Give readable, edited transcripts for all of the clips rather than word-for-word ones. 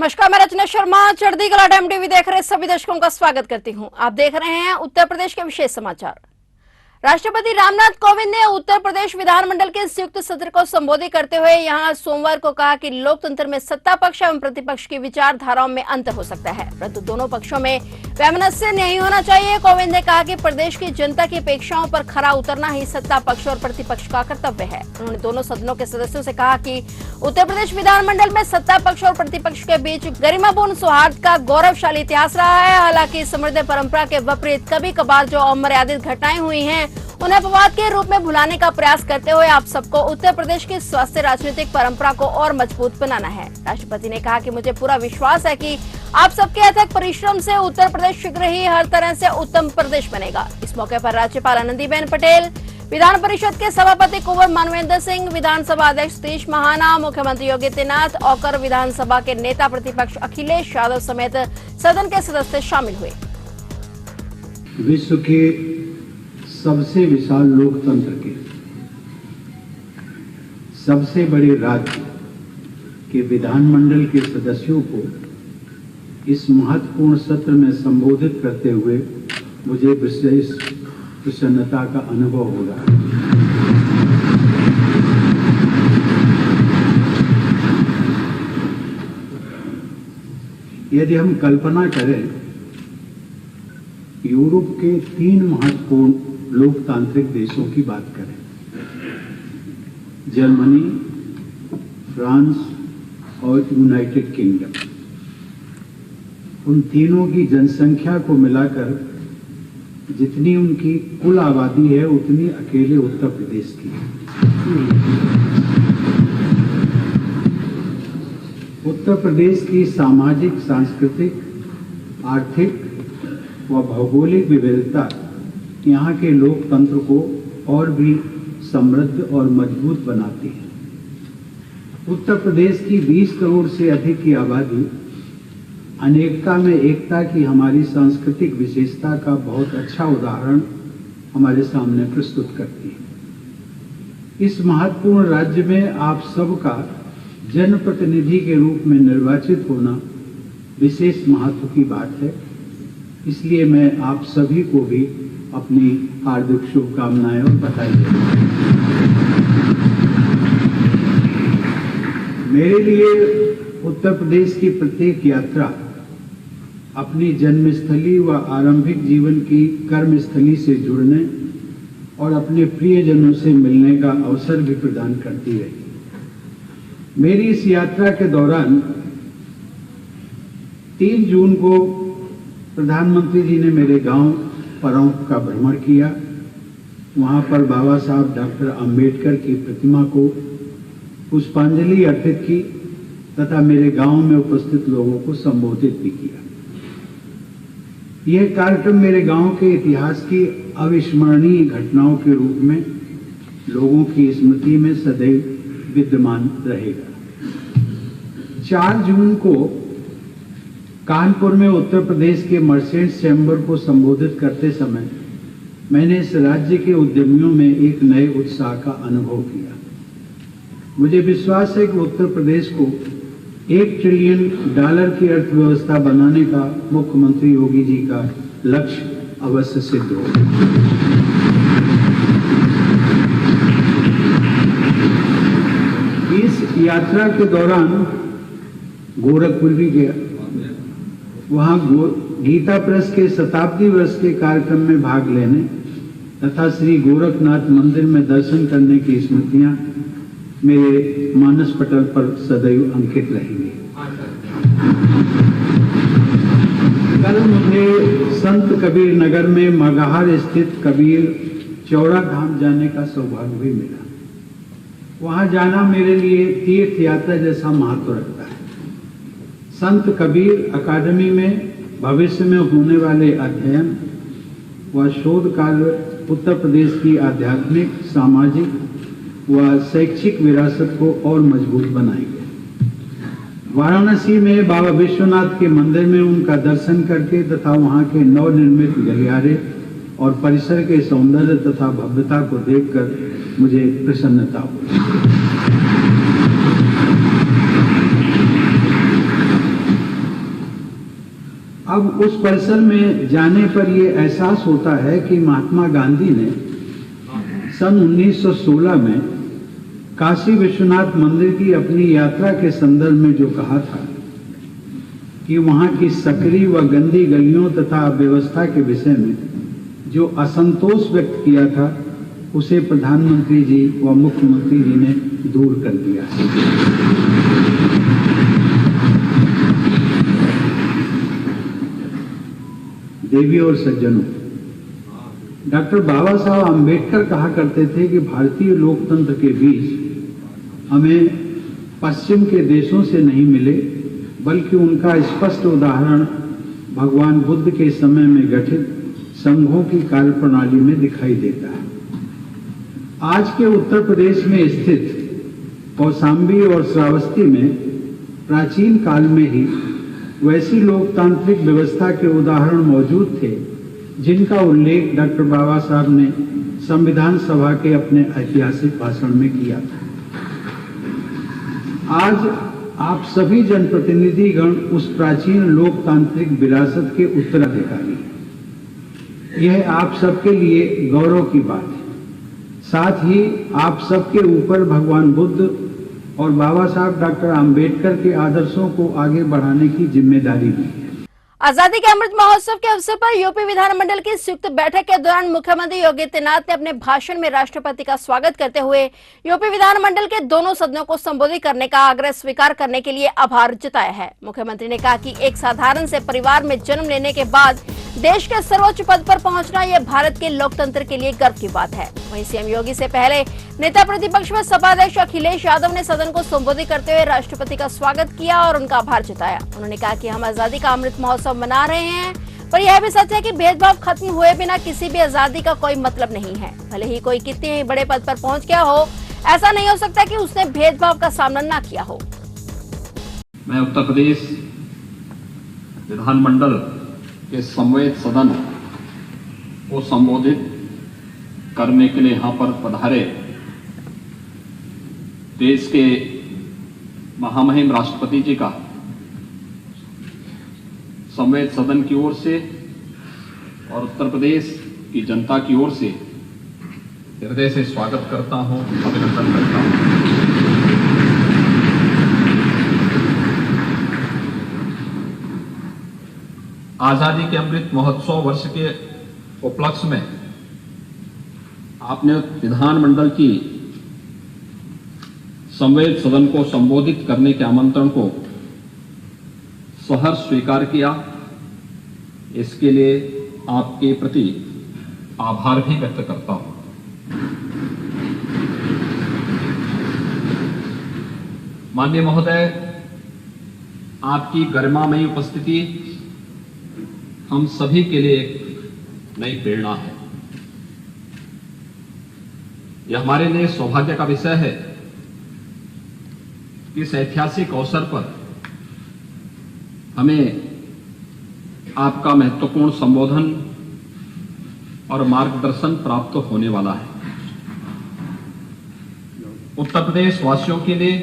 नमस्कार, मैं रचना शर्मा चढ़ती कला टाइम टीवी देख रहे सभी दर्शकों का स्वागत करती हूं। आप देख रहे हैं उत्तर प्रदेश के विशेष समाचार। राष्ट्रपति रामनाथ कोविंद ने उत्तर प्रदेश विधानमंडल के संयुक्त सत्र को संबोधित करते हुए यहां सोमवार को कहा कि लोकतंत्र में सत्ता पक्ष एवं प्रतिपक्ष की विचारधाराओं में अंतर हो सकता है, परंतु दोनों पक्षों में वैमनस्य नहीं होना चाहिए। कोविंद ने कहा कि प्रदेश की जनता की अपेक्षाओं पर खरा उतरना ही सत्ता पक्ष और प्रतिपक्ष का कर्तव्य है। उन्होंने दोनों सदनों के सदस्यों से कहा कि उत्तर प्रदेश विधानमंडल में सत्ता पक्ष और प्रतिपक्ष के बीच गरिमापूर्ण सौहार्द का गौरवशाली इतिहास रहा है। हालांकि समृद्ध परंपरा के विपरीत कभी कभार जो अमर्यादित घटनाएं हुई हैं उन्हें अपवाद के रूप में भुलाने का प्रयास करते हुए आप सबको उत्तर प्रदेश की स्वस्थ राजनीतिक परंपरा को और मजबूत बनाना है। राष्ट्रपति ने कहा कि मुझे पूरा विश्वास है कि आप सबके अथक परिश्रम से उत्तर प्रदेश शीघ्र ही हर तरह से उत्तम प्रदेश बनेगा। इस मौके पर राज्यपाल आनंदीबेन पटेल, विधान परिषद के सभापति कुंवर मानवेंद्र सिंह, विधानसभा अध्यक्ष सतीश महाना, मुख्यमंत्री योगी आदित्यनाथ और विधानसभा के नेता प्रतिपक्ष अखिलेश यादव समेत सदन के सदस्य शामिल हुए। विश्व के सबसे विशाल लोकतंत्र के सबसे बड़े राज्य के विधानमंडल के सदस्यों को इस महत्वपूर्ण सत्र में संबोधित करते हुए मुझे विशेष प्रसन्नता का अनुभव हो रहा है। यदि हम कल्पना करें, यूरोप के 3 महत्वपूर्ण लोकतांत्रिक देशों की बात करें, जर्मनी, फ्रांस और यूनाइटेड किंगडम, उन तीनों की जनसंख्या को मिलाकर जितनी उनकी कुल आबादी है उतनी अकेले उत्तर प्रदेश की है। उत्तर प्रदेश की सामाजिक, सांस्कृतिक, आर्थिक व भौगोलिक विविधता यहाँ के लोकतंत्र को और भी समृद्ध और मजबूत बनाती है। उत्तर प्रदेश की 20 करोड़ से अधिक की आबादी अनेकता में एकता की हमारी सांस्कृतिक विशेषता का बहुत अच्छा उदाहरण हमारे सामने प्रस्तुत करती है। इस महत्वपूर्ण राज्य में आप सबका जनप्रतिनिधि के रूप में निर्वाचित होना विशेष महत्व की बात है। इसलिए मैं आप सभी को भी अपनी हार्दिक शुभकामनाएं और बधाई देता हूं। मेरे लिए उत्तर प्रदेश की प्रत्येक यात्रा अपनी जन्मस्थली व आरंभिक जीवन की कर्मस्थली से जुड़ने और अपने प्रियजनों से मिलने का अवसर भी प्रदान करती रही। मेरी इस यात्रा के दौरान 3 जून को प्रधानमंत्री जी ने मेरे गांव परौंक का भ्रमण किया। वहां पर बाबा साहब डॉक्टर अंबेडकर की प्रतिमा को पुष्पांजलि अर्पित की तथा मेरे गांव में उपस्थित लोगों को संबोधित भी किया। यह कार्यक्रम मेरे गांव के इतिहास की अविस्मरणीय घटनाओं के रूप में लोगों की स्मृति में सदैव विद्यमान रहेगा। 4 जून को कानपुर में उत्तर प्रदेश के मर्चेंट्स चैम्बर को संबोधित करते समय मैंने इस राज्य के उद्यमियों में एक नए उत्साह का अनुभव किया। मुझे विश्वास है कि उत्तर प्रदेश को $1 ट्रिलियन की अर्थव्यवस्था बनाने का मुख्यमंत्री योगी जी का लक्ष्य अवश्य सिद्ध होगा। इस यात्रा के दौरान गोरखपुर भी गया। वहां गीता प्रेस के शताब्दी वर्ष के कार्यक्रम में भाग लेने तथा श्री गोरखनाथ मंदिर में दर्शन करने की स्मृतियां मेरे मानस पटल पर सदैव अंकित रहेंगी। कल मुझे संत कबीर नगर में मगहर स्थित कबीर चौड़ा धाम जाने का सौभाग्य भी मिला। वहां जाना मेरे लिए तीर्थ यात्रा जैसा महत्व रखता है। संत कबीर अकादमी में भविष्य में होने वाले अध्ययन व शोध कार्य उत्तर प्रदेश की आध्यात्मिक, सामाजिक व शैक्षिक विरासत को और मजबूत बनाएंगे। वाराणसी में बाबा विश्वनाथ के मंदिर में उनका दर्शन करके तथा वहां के नवनिर्मित गलियारे और परिसर के सौंदर्य तथा भव्यता को देखकर मुझे प्रसन्नता हुई। अब उस परिसर में जाने पर यह एहसास होता है कि महात्मा गांधी ने सन 1916 में काशी विश्वनाथ मंदिर की अपनी यात्रा के संदर्भ में जो कहा था कि वहां की सकरी व गंदी गलियों तथा व्यवस्था के विषय में जो असंतोष व्यक्त किया था, उसे प्रधानमंत्री जी व मुख्यमंत्री जी ने दूर कर दिया है। देवी और सज्जनों, डॉक्टर बाबा साहब आम्बेडकर कहा करते थे कि भारतीय लोकतंत्र के बीच हमें पश्चिम के देशों से नहीं मिले, बल्कि उनका स्पष्ट उदाहरण भगवान बुद्ध के समय में गठित संघों की कार्यप्रणाली में दिखाई देता है। आज के उत्तर प्रदेश में स्थित कौशाम्बी और श्रावस्ती में प्राचीन काल में ही वैसी लोकतांत्रिक व्यवस्था के उदाहरण मौजूद थे जिनका उल्लेख डॉक्टर बाबा साहब ने संविधान सभा के अपने ऐतिहासिक भाषण में किया था। आज आप सभी जनप्रतिनिधिगण उस प्राचीन लोकतांत्रिक विरासत के उत्तराधिकारी हैं। यह आप सबके लिए गौरव की बात है। साथ ही आप सबके ऊपर भगवान बुद्ध और बाबा साहब डॉक्टर आम्बेडकर के आदर्शों को आगे बढ़ाने की जिम्मेदारी भी है। आजादी के अमृत महोत्सव के अवसर पर यूपी विधानमंडल की संयुक्त बैठक के दौरान मुख्यमंत्री योगी आदित्यनाथ ने अपने भाषण में राष्ट्रपति का स्वागत करते हुए यूपी विधानमंडल के दोनों सदनों को संबोधित करने का आग्रह स्वीकार करने के लिए आभार जताया है। मुख्यमंत्री ने कहा कि एक साधारण से परिवार में जन्म लेने के बाद देश के सर्वोच्च पद पर पहुंचना यह भारत के लोकतंत्र के लिए गर्व की बात है। वहीं सीएम योगी से पहले नेता प्रतिपक्ष में सपा अध्यक्ष अखिलेश यादव ने सदन को संबोधित करते हुए राष्ट्रपति का स्वागत किया और उनका आभार जताया। उन्होंने कहा कि हम आजादी का अमृत महोत्सव मना रहे हैं, पर यह भी सच है कि भेदभाव खत्म हुए बिना किसी भी आजादी का कोई मतलब नहीं है। भले ही कोई कितने ही बड़े पद पर पहुंच गया हो, ऐसा नहीं हो सकता कि उसने भेदभाव का सामना न किया हो। मैं उत्तर प्रदेश विधानमंडल के समवेत सदन को संबोधित करने के लिए यहाँ पर पधारे देश के महामहिम राष्ट्रपति जी का समवेत सदन की ओर से और उत्तर प्रदेश की जनता की ओर से हृदय से स्वागत करता हूं, अभिनंदन करता हूं। आजादी के अमृत महोत्सव वर्ष के उपलक्ष्य में आपने विधानमंडल की संवेद सदन को संबोधित करने के आमंत्रण को सहर्ष स्वीकार किया। इसके लिए आपके प्रति आभार भी व्यक्त करता हूं। माननीय महोदय, आपकी गरिमामयी उपस्थिति हम सभी के लिए एक नई प्रेरणा है। यह हमारे लिए सौभाग्य का विषय है कि इस ऐतिहासिक अवसर पर हमें आपका महत्वपूर्ण संबोधन और मार्गदर्शन प्राप्त होने वाला है। उत्तर प्रदेश वासियों के लिए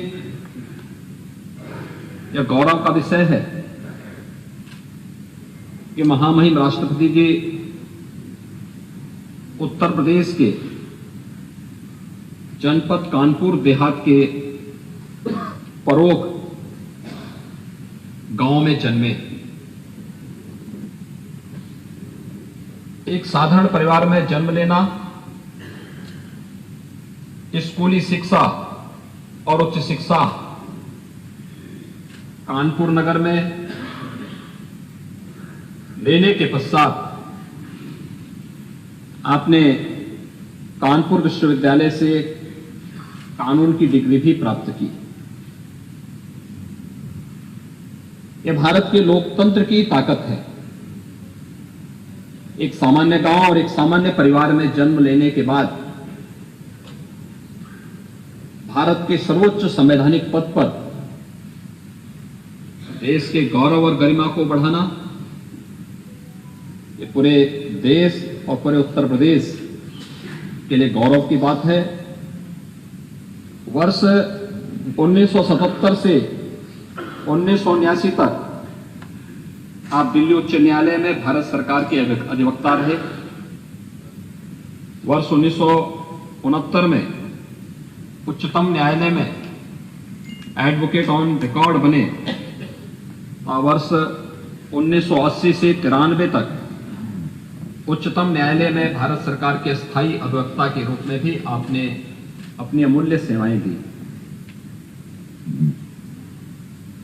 यह गौरव का विषय है कि महामहिम राष्ट्रपति जी उत्तर प्रदेश के जनपद कानपुर देहात के परोग गांव में जन्मे। एक साधारण परिवार में जन्म लेना, स्कूली शिक्षा और उच्च शिक्षा कानपुर नगर में लेने के पश्चात आपने कानपुर विश्वविद्यालय से कानून की डिग्री भी प्राप्त की। यह भारत के लोकतंत्र की ताकत है। एक सामान्य गांव और एक सामान्य परिवार में जन्म लेने के बाद भारत के सर्वोच्च संवैधानिक पद पर देश के गौरव और गरिमा को बढ़ाना, ये पूरे देश और पूरे उत्तर प्रदेश के लिए गौरव की बात है। वर्ष 1977 से 1979 तक आप दिल्ली उच्च न्यायालय में भारत सरकार के अधिवक्ता रहे। वर्ष 1969 में उच्चतम न्यायालय में एडवोकेट ऑन रिकॉर्ड बने। वर्ष 1980 से 93 तक उच्चतम न्यायालय में भारत सरकार के स्थायी अधिवक्ता के रूप में भी आपने अपनी अमूल्य सेवाएं दी।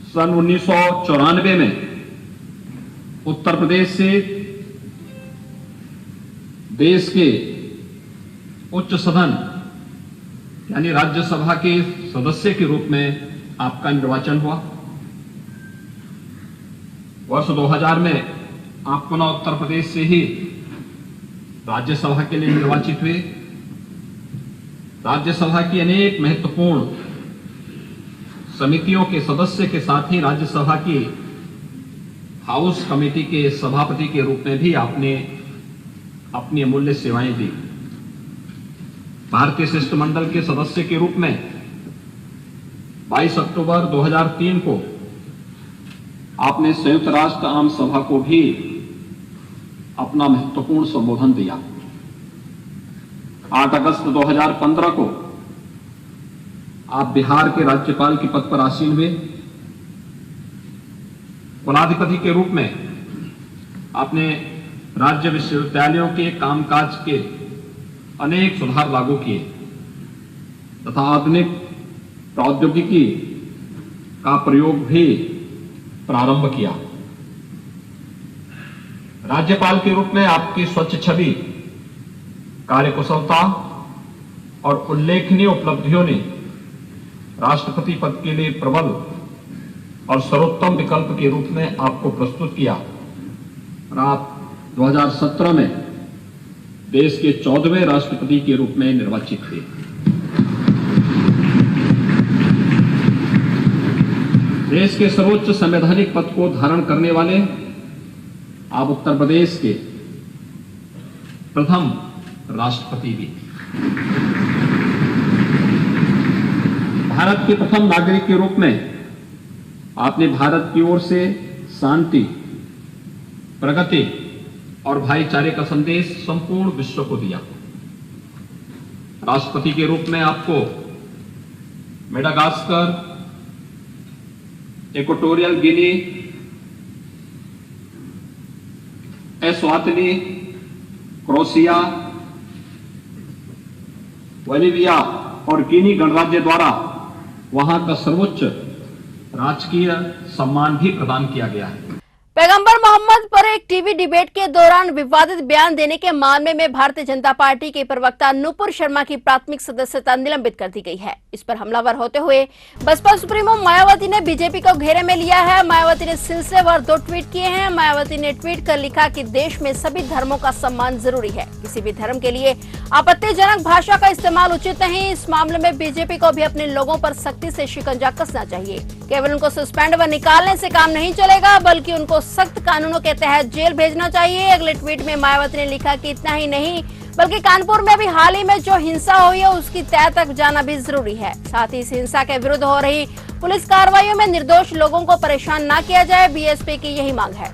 सन 1994 में उत्तर प्रदेश से देश के उच्च सदन यानी राज्यसभा के सदस्य के रूप में आपका निर्वाचन हुआ। वर्ष 2000 में आप पुनः उत्तर प्रदेश से ही राज्यसभा के लिए निर्वाचित हुए। राज्यसभा की अनेक महत्वपूर्ण समितियों के सदस्य के साथ ही राज्यसभा की हाउस कमेटी के सभापति के रूप में भी आपने अपनी अमूल्य सेवाएं दी। भारतीय शिष्टमंडल के सदस्य के रूप में 22 अक्टूबर 2003 को आपने संयुक्त राष्ट्र आम सभा को भी अपना महत्वपूर्ण संबोधन दिया। 8 अगस्त 2015 को आप बिहार के राज्यपाल के पद पर आसीन हुए। कुलाधिपति के रूप में आपने राज्य विश्वविद्यालयों के कामकाज के अनेक सुधार लागू किए तथा आधुनिक प्रौद्योगिकी का प्रयोग भी प्रारंभ किया। राज्यपाल के रूप में आपकी स्वच्छ छवि, कार्यकुशलता और उल्लेखनीय उपलब्धियों ने राष्ट्रपति पद के लिए प्रबल और सर्वोत्तम विकल्प के रूप में आपको प्रस्तुत किया और आप 2017 में देश के 14वें राष्ट्रपति के रूप में निर्वाचित हुए। देश के सर्वोच्च संवैधानिक पद को धारण करने वाले आप उत्तर प्रदेश के प्रथम राष्ट्रपति भी। भारत के प्रथम नागरिक के रूप में आपने भारत की ओर से शांति, प्रगति और भाईचारे का संदेश संपूर्ण विश्व को दिया। राष्ट्रपति के रूप में आपको Madagascar, Equatorial Guinea, Eswatini, Croatia, Bolivia और गिनी गणराज्य द्वारा वहां का सर्वोच्च राजकीय सम्मान भी प्रदान किया गया है। पैगंबर मोहम्मद पर एक टीवी डिबेट के दौरान विवादित बयान देने के मामले में भारतीय जनता पार्टी के प्रवक्ता नुपुर शर्मा की प्राथमिक सदस्यता निलंबित कर दी गई है। इस पर हमलावर होते हुए बसपा सुप्रीमो मायावती ने बीजेपी को घेरे में लिया है। मायावती ने सिलसिलेवार 2 ट्वीट किए हैं। मायावती ने ट्वीट कर लिखा कि देश में सभी धर्मों का सम्मान जरूरी है, किसी भी धर्म के लिए आपत्तिजनक भाषा का इस्तेमाल उचित नहीं। इस मामले में बीजेपी को भी अपने लोगों पर सख्ती से शिकंजा कसना चाहिए। केवल उनको सस्पेंड व निकालने से काम नहीं चलेगा, बल्कि उनको सख्त कानूनों के तहत जेल भेजना चाहिए। अगले ट्वीट में मायावती ने लिखा कि इतना ही नहीं बल्कि कानपुर में भी हाल ही में जो हिंसा हुई है उसकी तह तक जाना भी जरूरी है। साथ ही इस हिंसा के विरुद्ध हो रही पुलिस कार्रवाइयों में निर्दोष लोगों को परेशान न किया जाए, बीएसपी की यही मांग है।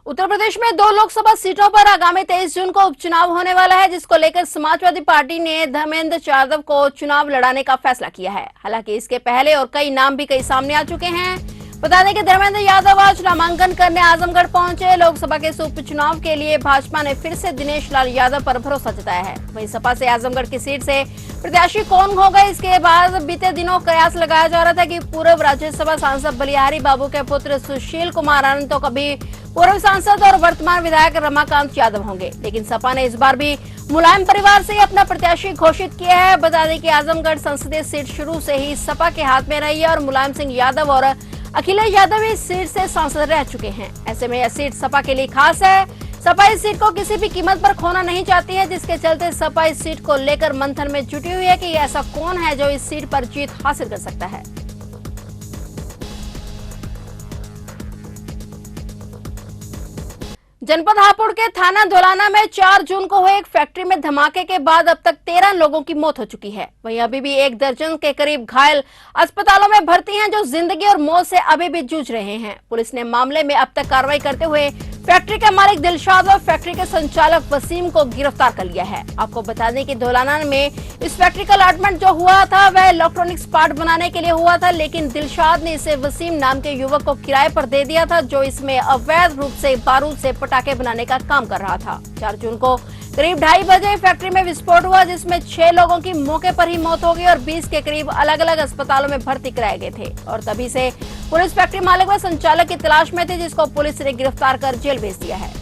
उत्तर प्रदेश में 2 लोकसभा सीटों पर आगामी 23 जून को उपचुनाव होने वाला है, जिसको लेकर समाजवादी पार्टी ने धर्मेंद्र यादव को चुनाव लड़ाने का फैसला किया है। हालांकि इसके पहले और कई नाम भी कई सामने आ चुके हैं। बता दें कि धर्मेंद्र यादव आज नामांकन करने आजमगढ़ पहुंचे। लोकसभा के उपचुनाव के लिए भाजपा ने फिर से दिनेश लाल यादव पर भरोसा जताया है। वहीं सपा से आजमगढ़ की सीट से प्रत्याशी कौन होगा, इसके बाद बीते दिनों कयास लगाया जा रहा था कि पूर्व राज्यसभा सांसद बलिहारी बाबू के पुत्र सुशील कुमार आनंद तो कभी पूर्व सांसद और वर्तमान विधायक रमाकांत यादव होंगे, लेकिन सपा ने इस बार भी मुलायम परिवार से अपना प्रत्याशी घोषित किया है। बता दें कि आजमगढ़ संसदीय सीट शुरू से ही सपा के हाथ में रही है और मुलायम सिंह यादव और अखिलेश यादव इस सीट से सांसद रह चुके हैं। ऐसे में यह सीट सपा के लिए खास है। सपा इस सीट को किसी भी कीमत पर खोना नहीं चाहती है, जिसके चलते सपा इस सीट को लेकर मंथन में जुटी हुई है कि ऐसा कौन है जो इस सीट पर जीत हासिल कर सकता है। जनपद हापुड़ के थाना धौलाना में 4 जून को हुए एक फैक्ट्री में धमाके के बाद अब तक 13 लोगों की मौत हो चुकी है। वहीं अभी भी 1 दर्जन के करीब घायल अस्पतालों में भर्ती हैं, जो जिंदगी और मौत से अभी भी जूझ रहे हैं। पुलिस ने मामले में अब तक कार्रवाई करते हुए फैक्ट्री के मालिक दिलशाद और फैक्ट्री के संचालक वसीम को गिरफ्तार कर लिया है। आपको बता दें कि धौलाना में इस फैक्ट्री का अलॉटमेंट जो हुआ था वह इलेक्ट्रॉनिक्स पार्ट बनाने के लिए हुआ था, लेकिन दिलशाद ने इसे वसीम नाम के युवक को किराए पर दे दिया था, जो इसमें अवैध रूप से बारूद से पटाखे बनाने का काम कर रहा था। 4 जून को करीब 2:30 बजे फैक्ट्री में विस्फोट हुआ, जिसमें 6 लोगों की मौके पर ही मौत हो गई और 20 के करीब अलग अलग अस्पतालों में भर्ती कराए गए थे। और तभी से पुलिस फैक्ट्री मालिक व संचालक की तलाश में थी, जिसको पुलिस ने गिरफ्तार कर जेल भेज दिया है।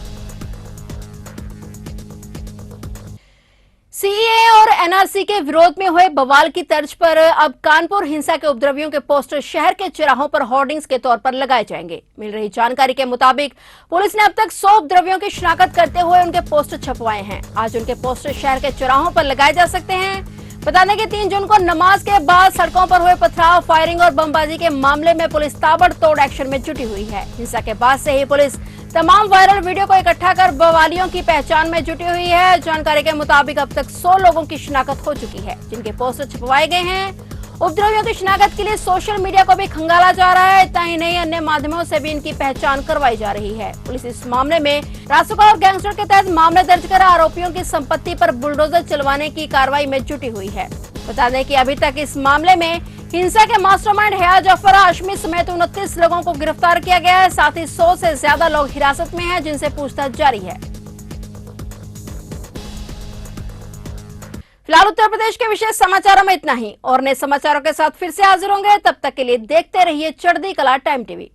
सीएए और एनआरसी के विरोध में हुए बवाल की तर्ज पर अब कानपुर हिंसा के उपद्रवियों के पोस्टर शहर के चौराहों पर होर्डिंग्स के तौर पर लगाए जाएंगे। मिल रही जानकारी के मुताबिक पुलिस ने अब तक 100 उपद्रवियों की शिनाख्त करते हुए उनके पोस्टर छपवाए हैं। आज उनके पोस्टर शहर के चौराहों पर लगाए जा सकते हैं। बता दें कि 3 जून को नमाज के बाद सड़कों पर हुए पथराव, फायरिंग और बमबाजी के मामले में पुलिस ताबड़तोड़ एक्शन में जुटी हुई है। हिंसा के बाद से ही पुलिस तमाम वायरल वीडियो को इकट्ठा कर बवालियों की पहचान में जुटी हुई है। जानकारी के मुताबिक अब तक 100 लोगों की शिनाख्त हो चुकी है, जिनके पोस्टर छपवाए गए हैं। उपद्रवियों की शिनाख्त के लिए सोशल मीडिया को भी खंगाला जा रहा है। इतना ही नहीं, अन्य माध्यमों से भी इनकी पहचान करवाई जा रही है। पुलिस इस मामले में रासुका और गैंगस्टर के तहत मामले दर्ज कर आरोपियों की संपत्ति पर बुलडोजर चलवाने की कार्रवाई में जुटी हुई है। बता दें कि अभी तक इस मामले में हिंसा के मास्टरमाइंड हया जफर हाशमी समेत 29 लोगों को गिरफ्तार किया गया है। साथ ही 100 से ज्यादा लोग हिरासत में हैं, जिनसे पूछताछ जारी है। फिलहाल उत्तर प्रदेश के विशेष समाचारों में इतना ही, और नए समाचारों के साथ फिर से हाजिर होंगे। तब तक के लिए देखते रहिए चढ़ती कला टाइम टीवी।